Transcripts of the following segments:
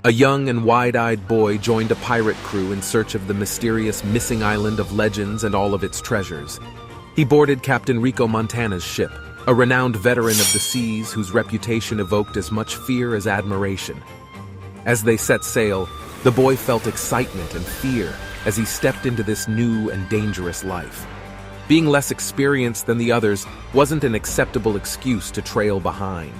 A young and wide-eyed boy joined a pirate crew in search of the mysterious missing island of legends and all of its treasures. He boarded Captain Rico Montana's ship, a renowned veteran of the seas whose reputation evoked as much fear as admiration. As they set sail, the boy felt excitement and fear as he stepped into this new and dangerous life. Being less experienced than the others wasn't an acceptable excuse to trail behind,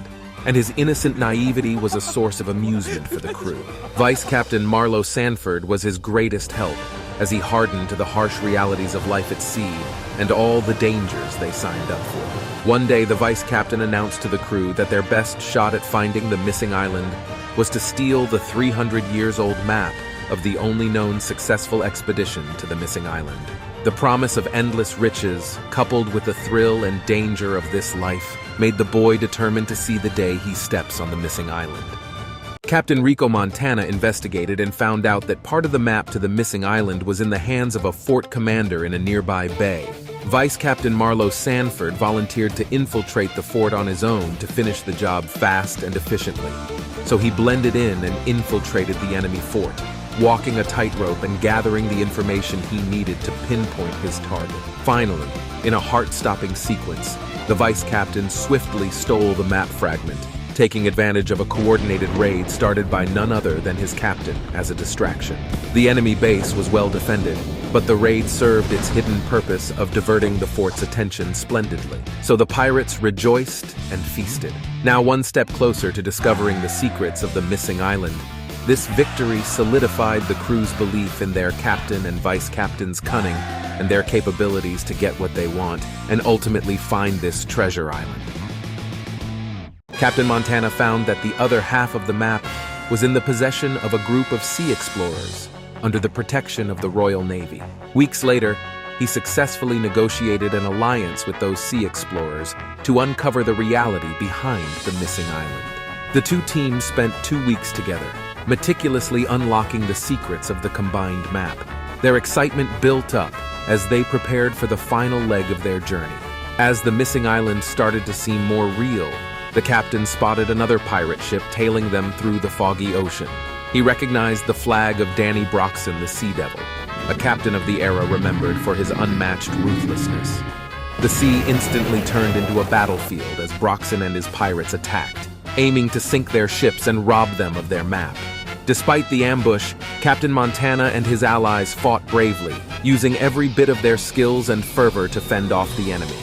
and his innocent naivety was a source of amusement for the crew. Vice Captain Marlowe Sanford was his greatest help as he hardened to the harsh realities of life at sea and all the dangers they signed up for. One day, the vice captain announced to the crew that their best shot at finding the missing island was to steal the 300-years-old map of the only known successful expedition to the missing island. The promise of endless riches, coupled with the thrill and danger of this life, made the boy determined to see the day he steps on the missing island. Captain Rico Montana investigated and found out that part of the map to the missing island was in the hands of a fort commander in a nearby bay. Vice Captain Marlowe Sanford volunteered to infiltrate the fort on his own to finish the job fast and efficiently. So he blended in and infiltrated the enemy fort, walking a tightrope and gathering the information he needed to pinpoint his target. Finally, in a heart-stopping sequence, the vice captain swiftly stole the map fragment, taking advantage of a coordinated raid started by none other than his captain as a distraction. The enemy base was well defended, but the raid served its hidden purpose of diverting the fort's attention splendidly. So the pirates rejoiced and feasted. Now one step closer to discovering the secrets of the missing island, this victory solidified the crew's belief in their captain and vice captain's cunning and their capabilities to get what they want and ultimately find this treasure island. Captain Montana found that the other half of the map was in the possession of a group of sea explorers under the protection of the Royal Navy. Weeks later, he successfully negotiated an alliance with those sea explorers to uncover the reality behind the missing island. The two teams spent 2 weeks together, meticulously unlocking the secrets of the combined map. Their excitement built up as they prepared for the final leg of their journey. As the missing island started to seem more real, the captain spotted another pirate ship tailing them through the foggy ocean. He recognized the flag of Danny Broxson, the Sea Devil, a captain of the era remembered for his unmatched ruthlessness. The sea instantly turned into a battlefield as Broxson and his pirates attacked, aiming to sink their ships and rob them of their map. Despite the ambush, Captain Montana and his allies fought bravely, using every bit of their skills and fervor to fend off the enemy.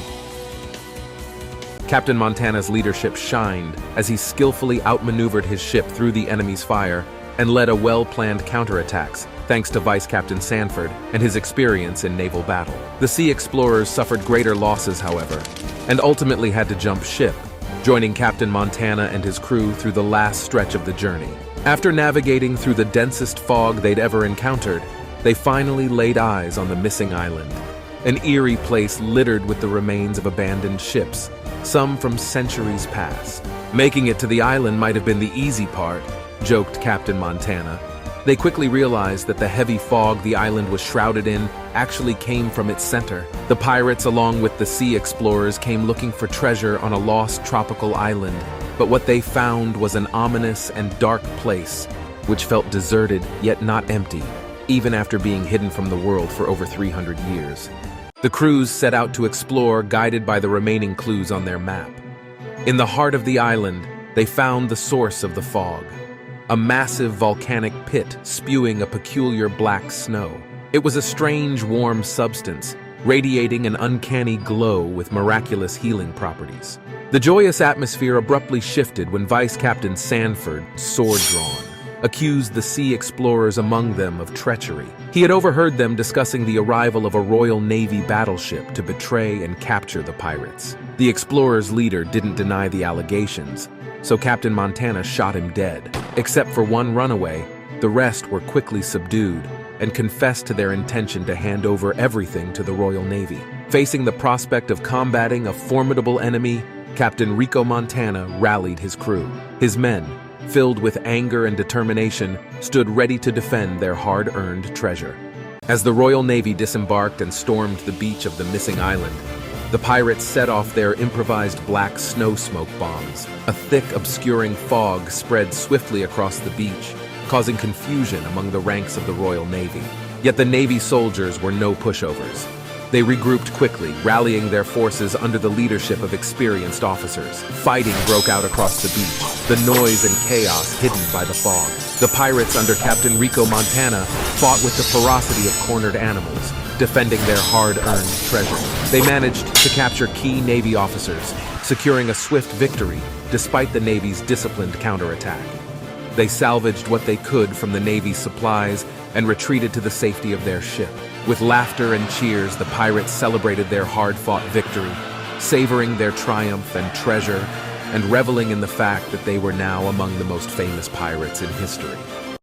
Captain Montana's leadership shined as he skillfully outmaneuvered his ship through the enemy's fire and led a well-planned counterattacks, thanks to Vice Captain Sanford and his experience in naval battle. The sea explorers suffered greater losses, however, and ultimately had to jump ship, joining Captain Montana and his crew through the last stretch of the journey. After navigating through the densest fog they'd ever encountered, they finally laid eyes on the missing island, an eerie place littered with the remains of abandoned ships, some from centuries past. Making it to the island might have been the easy part, joked Captain Montana. They quickly realized that the heavy fog the island was shrouded in actually came from its center. The pirates, along with the sea explorers, came looking for treasure on a lost tropical island, but what they found was an ominous and dark place, which felt deserted yet not empty, even after being hidden from the world for over 300 years. The crews set out to explore, guided by the remaining clues on their map. In the heart of the island, they found the source of the fog, a massive volcanic pit spewing a peculiar black snow. It was a strange, warm substance, radiating an uncanny glow with miraculous healing properties. The joyous atmosphere abruptly shifted when Vice Captain Sanford, sword drawn, accused the sea explorers among them of treachery. He had overheard them discussing the arrival of a Royal Navy battleship to betray and capture the pirates. The explorers' leader didn't deny the allegations, so Captain Montana shot him dead. Except for one runaway, the rest were quickly subdued and confessed to their intention to hand over everything to the Royal Navy. Facing the prospect of combating a formidable enemy, Captain Rico Montana rallied his crew. His men, filled with anger and determination, stood ready to defend their hard-earned treasure. As the Royal Navy disembarked and stormed the beach of the missing island, the pirates set off their improvised black snow smoke bombs. A thick, obscuring fog spread swiftly across the beach, causing confusion among the ranks of the Royal Navy. Yet the Navy soldiers were no pushovers. They regrouped quickly, rallying their forces under the leadership of experienced officers. Fighting broke out across the beach, the noise and chaos hidden by the fog. The pirates under Captain Rico Montana fought with the ferocity of cornered animals, defending their hard-earned treasure. They managed to capture key Navy officers, securing a swift victory despite the Navy's disciplined counterattack. They salvaged what they could from the Navy's supplies and retreated to the safety of their ship. With laughter and cheers, the pirates celebrated their hard-fought victory, savoring their triumph and treasure, and reveling in the fact that they were now among the most famous pirates in history.